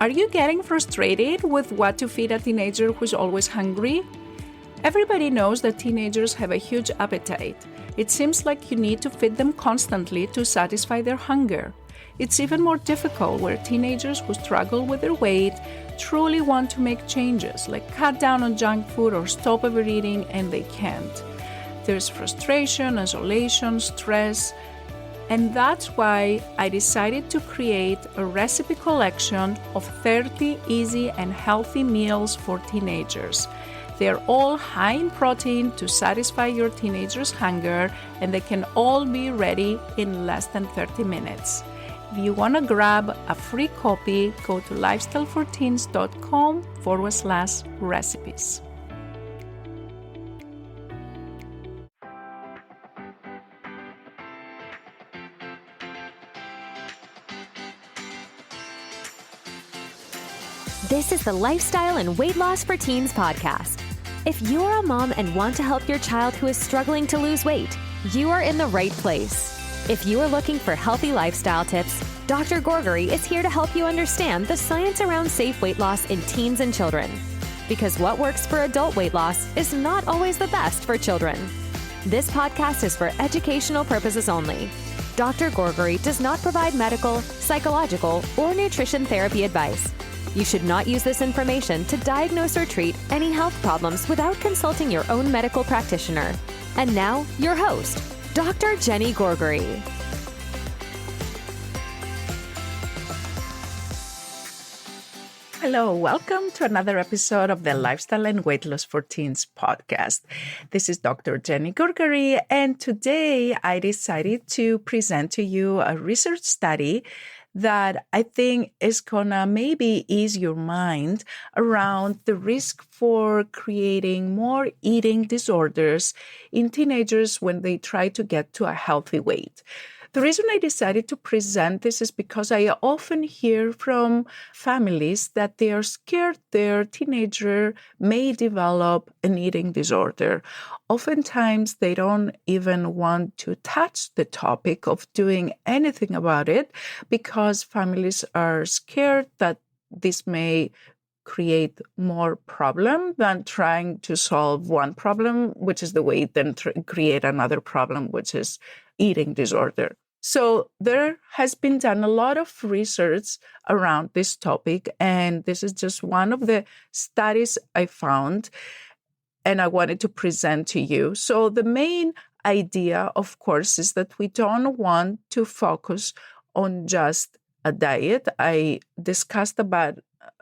Are you getting frustrated with what to feed a teenager who's always hungry? Everybody knows that teenagers have a huge appetite. It seems like you need to feed them constantly to satisfy their hunger. It's even more difficult where teenagers who struggle with their weight truly want to make changes, like cut down on junk food or stop overeating, and they can't. There's frustration, isolation, stress, and that's why I decided to create a recipe collection of 30 easy and healthy meals for teenagers. They're all high in protein to satisfy your teenager's hunger, and they can all be ready in less than 30 minutes. If you want to grab a free copy, go to lifestyleforteens.com/recipes. This is the Lifestyle and Weight Loss for Teens podcast. If you're a mom and want to help your child who is struggling to lose weight, you are in the right place. If you are looking for healthy lifestyle tips, Dr. Gourgari is here to help you understand the science around safe weight loss in teens and children. Because what works for adult weight loss is not always the best for children. This podcast is for educational purposes only. Dr. Gourgari does not provide medical, psychological, or nutrition therapy advice. You should not use this information to diagnose or treat any health problems without consulting your own medical practitioner. And now, your host, Dr. Jenny Gourgari. Hello, welcome to another episode of the Lifestyle and Weight Loss for Teens podcast. This is Dr. Jenny Gourgari, and today I decided to present to you a research study that I think is gonna maybe ease your mind around the risk for creating more eating disorders in teenagers when they try to get to a healthy weight. The reason I decided to present this is because I often hear from families that they are scared their teenager may develop an eating disorder. Oftentimes, they don't even want to touch the topic of doing anything about it because families are scared that this may create more problem than trying to solve one problem, which is the weight, then create another problem, which is eating disorder. So there has been done a lot of research around this topic, and this is just one of the studies I found, and I wanted to present to you. So the main idea, of course, is that we don't want to focus on just a diet. I discussed about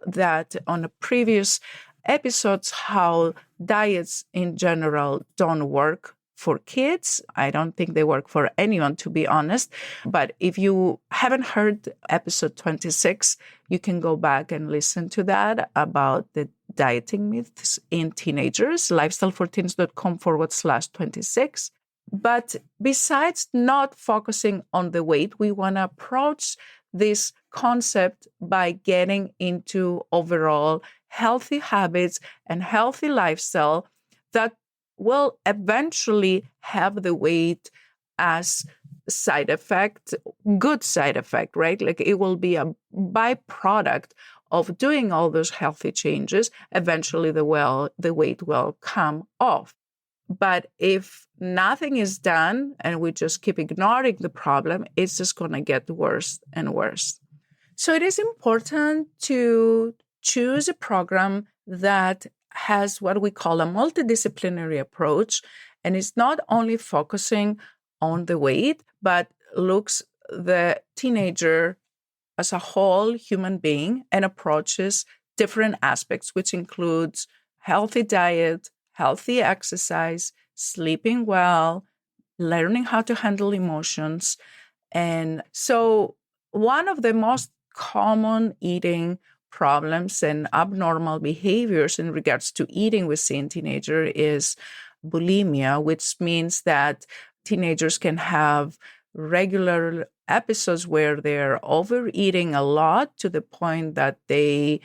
that on a previous episodes, how diets in general don't work for kids. I don't think they work for anyone, to be honest. But if you haven't heard episode 26, you can go back and listen to that about the dieting myths in teenagers, lifestyleforteens.com/26. But besides not focusing on the weight, we want to approach this concept by getting into overall healthy habits and healthy lifestyle that will eventually have the weight as side effect, good side effect, right? Like it will be a byproduct of doing all those healthy changes. Eventually the weight will come off. But if nothing is done and we just keep ignoring the problem, it's just going to get worse and worse. So it is important to choose a program that has what we call a multidisciplinary approach, and it's not only focusing on the weight, but looks the teenager as a whole human being and approaches different aspects, which includes healthy diet, healthy exercise, sleeping well, learning how to handle emotions. And so one of the most common eating problems and abnormal behaviors in regards to eating we see in teenagers is bulimia, which means that teenagers can have regular episodes where they're overeating a lot to the point that they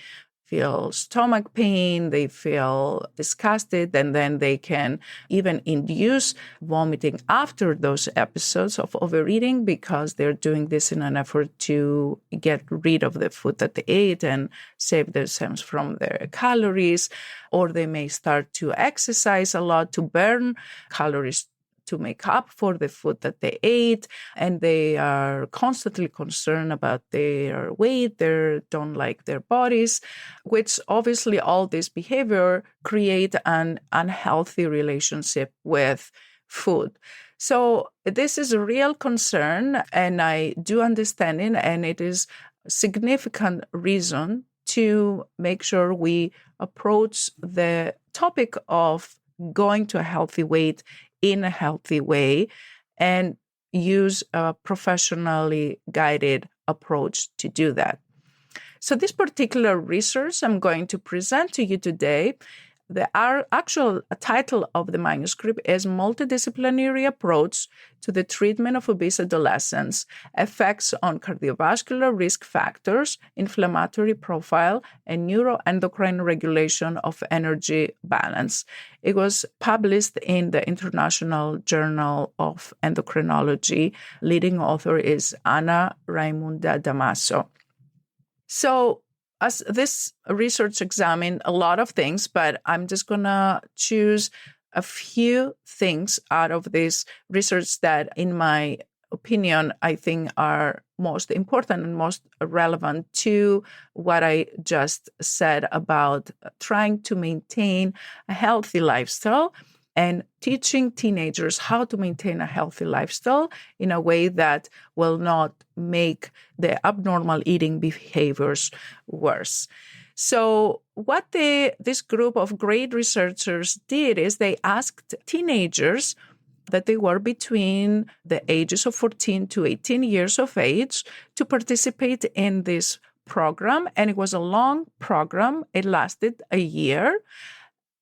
feel stomach pain, they feel disgusted, and then they can even induce vomiting after those episodes of overeating because they're doing this in an effort to get rid of the food that they ate and save themselves from their calories. Or they may start to exercise a lot to burn calories to make up for the food that they ate, and they are constantly concerned about their weight, they don't like their bodies, which obviously all this behavior create an unhealthy relationship with food. So this is a real concern, and I do understand it, and it is a significant reason to make sure we approach the topic of going to a healthy weight in a healthy way and use a professionally guided approach to do that. So this particular research I'm going to present to you today, the actual title of the manuscript is Multidisciplinary Approach to the Treatment of Obese Adolescents, Effects on Cardiovascular Risk Factors, Inflammatory Profile, and Neuroendocrine Regulation of Energy Balance. It was published in the International Journal of Endocrinology. Leading author is Anna Raimunda Damaso. So, as this research examined a lot of things, but I'm just going to choose a few things out of this research that, in my opinion, I think are most important and most relevant to what I just said about trying to maintain a healthy lifestyle and teaching teenagers how to maintain a healthy lifestyle in a way that will not make the abnormal eating behaviors worse. So what this group of great researchers did is they asked teenagers that they were between the ages of 14 to 18 years of age to participate in this program. And it was a long program. It lasted a year.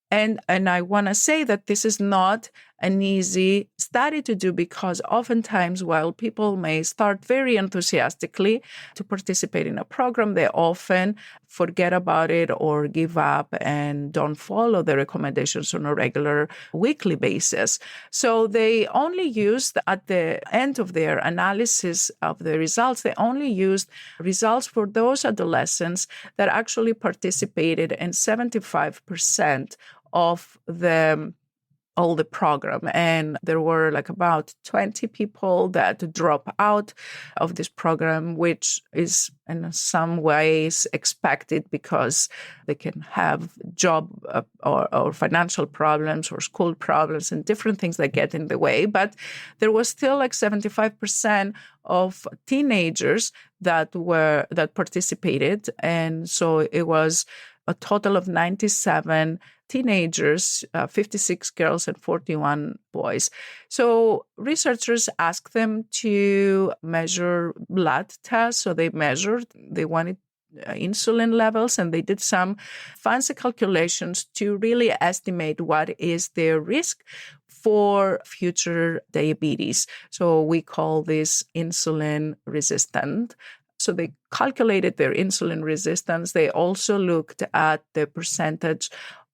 And I want to say that this is not an easy study to do because oftentimes while people may start very enthusiastically to participate in a program, they often forget about it or give up and don't follow the recommendations on a regular weekly basis. So they only used, at the end of their analysis of the results, they only used results for those adolescents that actually participated in 75% of all the program. And there were like about 20 people that drop out of this program, which is in some ways expected because they can have job or financial problems or school problems and different things that get in the way. But there was still like 75% of teenagers that participated. And so it was a total of 97 teenagers, 56 girls and 41 boys. So researchers asked them to measure blood tests. So they wanted insulin levels, and they did some fancy calculations to really estimate what is their risk for future diabetes. So we call this insulin resistant. So they calculated their insulin resistance. They also looked at the percentage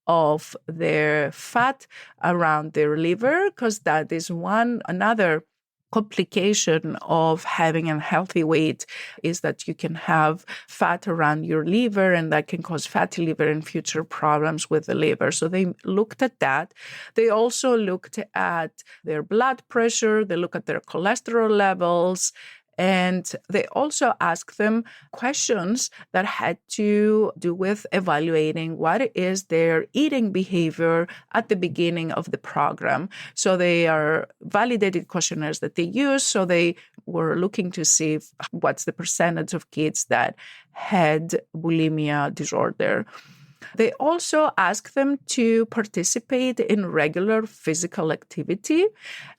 of their fat around their liver, because that is another complication of having a healthy weight is that you can have fat around your liver, and that can cause fatty liver and future problems with the liver. So they looked at that. They also looked at their blood pressure. They looked at their cholesterol levels. And they also asked them questions that had to do with evaluating what is their eating behavior at the beginning of the program. So they are validated questionnaires that they use. So they were looking to see what's the percentage of kids that had bulimia disorder. They also asked them to participate in regular physical activity.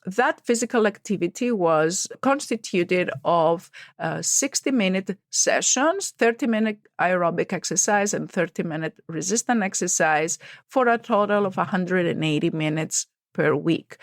That physical activity was constituted of 60-minute sessions, 30-minute aerobic exercise, and 30-minute resistance exercise for a total of 180 minutes per week.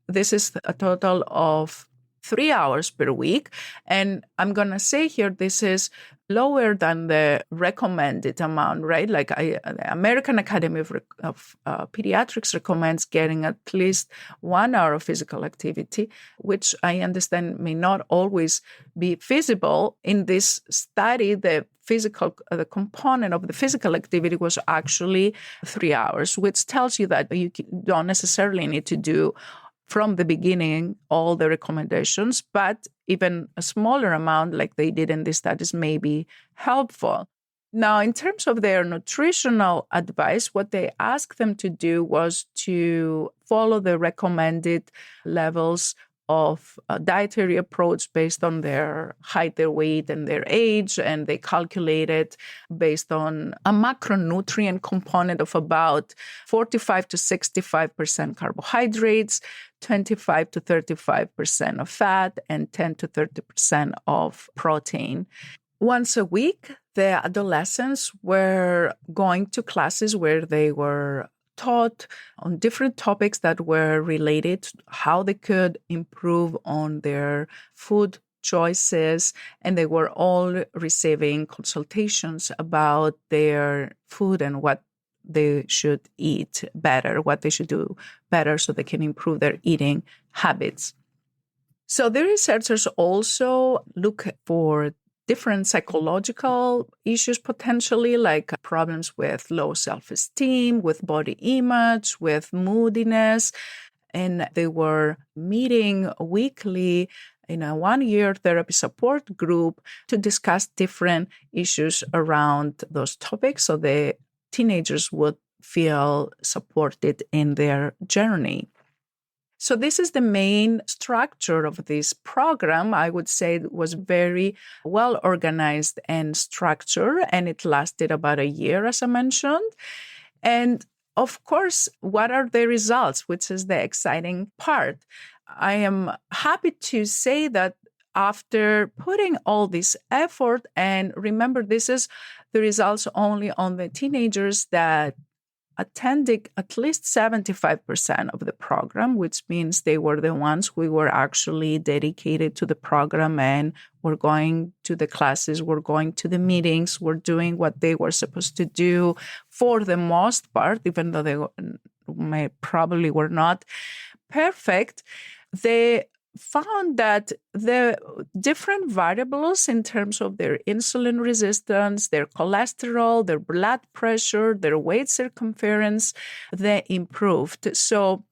This is a total of 3 hours per week. And I'm going to say here, this is lower than the recommended amount, right? Like the American Academy of Pediatrics recommends getting at least 1 hour of physical activity, which I understand may not always be feasible. In this study, the component of the physical activity was actually 3 hours, which tells you that you don't necessarily need to do from the beginning all the recommendations, but even a smaller amount like they did in these studies may be helpful. Now, in terms of their nutritional advice, what they asked them to do was to follow the recommended levels of a dietary approach based on their height, their weight, and their age. And they calculated based on a macronutrient component of about 45 to 65% carbohydrates, 25 to 35% of fat, and 10 to 30% of protein. Once a week, the adolescents were going to classes where they were taught on different topics that were related to how they could improve on their food choices, and they were all receiving consultations about their food and what they should eat better, what they should do better so they can improve their eating habits. So the researchers also look for different psychological issues potentially, like problems with low self-esteem, with body image, with moodiness. And they were meeting weekly in a 1-year therapy support group to discuss different issues around those topics so the teenagers would feel supported in their journey. So this is the main structure of this program. I would say it was very well organized and structured, and it lasted about a year, as I mentioned. And of course, what are the results, which is the exciting part? I am happy to say that after putting all this effort, and remember, this is the results only on the teenagers that attending at least 75% of the program, which means they were the ones who were actually dedicated to the program and were going to the classes, were going to the meetings, were doing what they were supposed to do for the most part, even though they probably were not perfect. They found that the different variables in terms of their insulin resistance, their cholesterol, their blood pressure, their waist circumference, they improved. So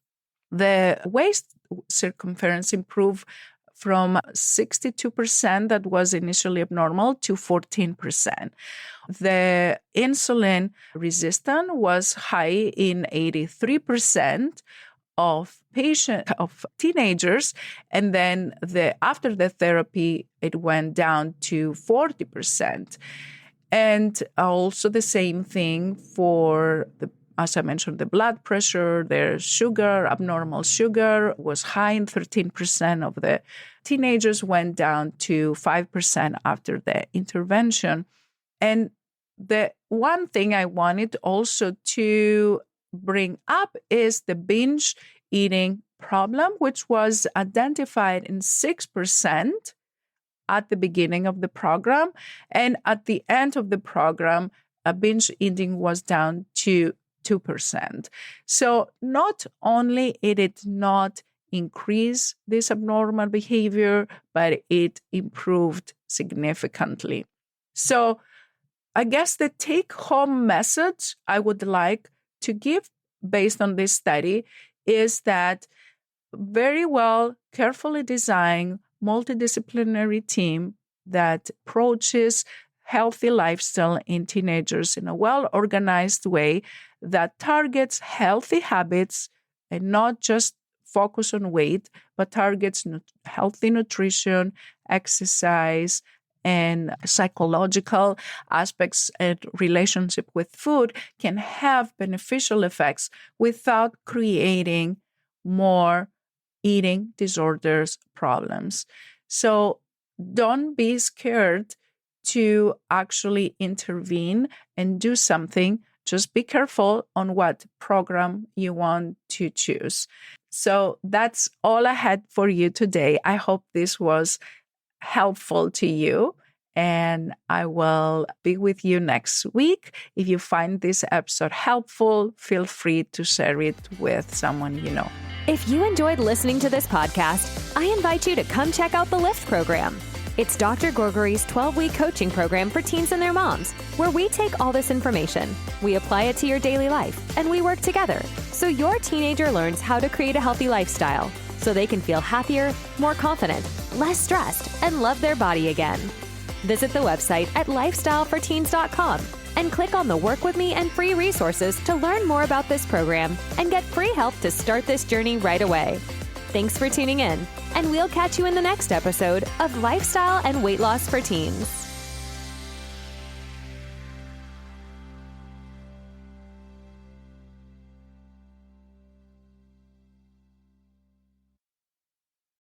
the waist circumference improved from 62% that was initially abnormal to 14%. The insulin resistance was high in 83% of teenagers, and then after the therapy, it went down to 40%. And also the same thing for as I mentioned, the blood pressure, their sugar, abnormal sugar was high in 13% of the teenagers, went down to 5% after the intervention. And the one thing I wanted also to bring up is the binge eating problem, which was identified in 6% at the beginning of the program. And at the end of the program, binge eating was down to 2%. So not only it did not increase this abnormal behavior, but it improved significantly. So I guess the take-home message I would like to give based on this study is that very well, carefully designed, multidisciplinary team that approaches healthy lifestyle in teenagers in a well-organized way that targets healthy habits and not just focus on weight, but targets healthy nutrition, exercise, and psychological aspects and relationship with food can have beneficial effects without creating more eating disorders problems. So don't be scared to actually intervene and do something. Just be careful on what program you want to choose. So that's all I had for you today. I hope this was helpful to you. and I will be with you next week. If you find this episode helpful, feel free to share it with someone you know. If you enjoyed listening to this podcast, I invite you to come check out the LIFT program. It's Dr. Gourgari's 12-week coaching program for teens and their moms, where we take all this information, we apply it to your daily life, and we work together so your teenager learns how to create a healthy lifestyle so they can feel happier, more confident, less stressed, and love their body again. Visit the website at lifestyleforteens.com and click on the Work With Me and free resources to learn more about this program and get free help to start this journey right away. Thanks for tuning in, and we'll catch you in the next episode of Lifestyle and Weight Loss for Teens.